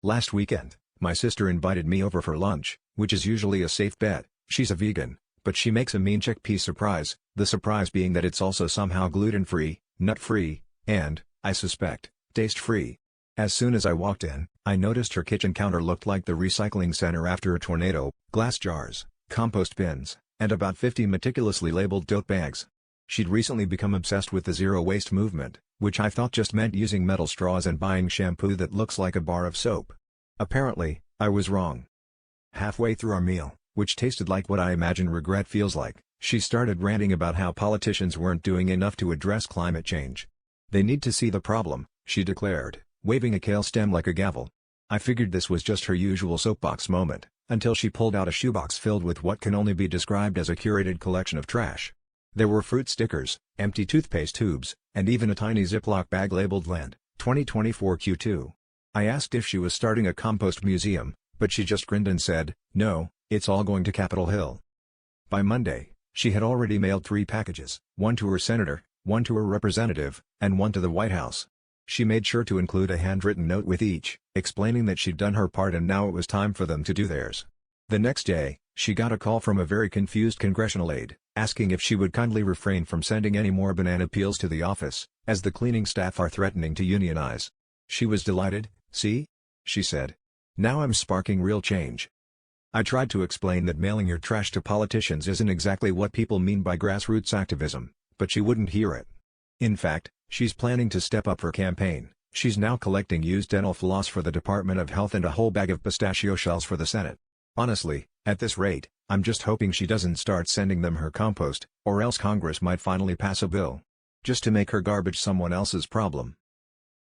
Last weekend, my sister invited me over for lunch, which is usually a safe bet. She's a vegan, but she makes a mean chickpea surprise, the surprise being that it's also somehow gluten-free, nut-free, and, I suspect, taste-free. As soon as I walked in, I noticed her kitchen counter looked like the recycling center after a tornado: glass jars, compost bins, and about 50 meticulously labeled tote bags. She'd recently become obsessed with the zero-waste movement, which I thought just meant using metal straws and buying shampoo that looks like a bar of soap. Apparently, I was wrong. Halfway through our meal, which tasted like what I imagine regret feels like, she started ranting about how politicians weren't doing enough to address climate change. "They need to see the problem," she declared, waving a kale stem like a gavel. I figured this was just her usual soapbox moment, until she pulled out a shoebox filled with what can only be described as a curated collection of trash. There were fruit stickers, empty toothpaste tubes, and even a tiny Ziploc bag labeled Land, 2024 Q2. I asked if she was starting a compost museum, but she just grinned and said, "No, it's all going to Capitol Hill." By Monday, she had already mailed 3 packages, one to her senator, one to her representative, and one to the White House. She made sure to include a handwritten note with each, explaining that she'd done her part and now it was time for them to do theirs. The next day, she got a call from a very confused congressional aide, asking if she would kindly refrain from sending any more banana peels to the office, as the cleaning staff are threatening to unionize. She was delighted. "See?" she said. "Now I'm sparking real change." I tried to explain that mailing your trash to politicians isn't exactly what people mean by grassroots activism, but she wouldn't hear it. In fact, she's planning to step up her campaign. She's now collecting used dental floss for the Department of Health and a whole bag of pistachio shells for the Senate. Honestly, at this rate, I'm just hoping she doesn't start sending them her compost, or else Congress might finally pass a bill. Just to make her garbage someone else's problem.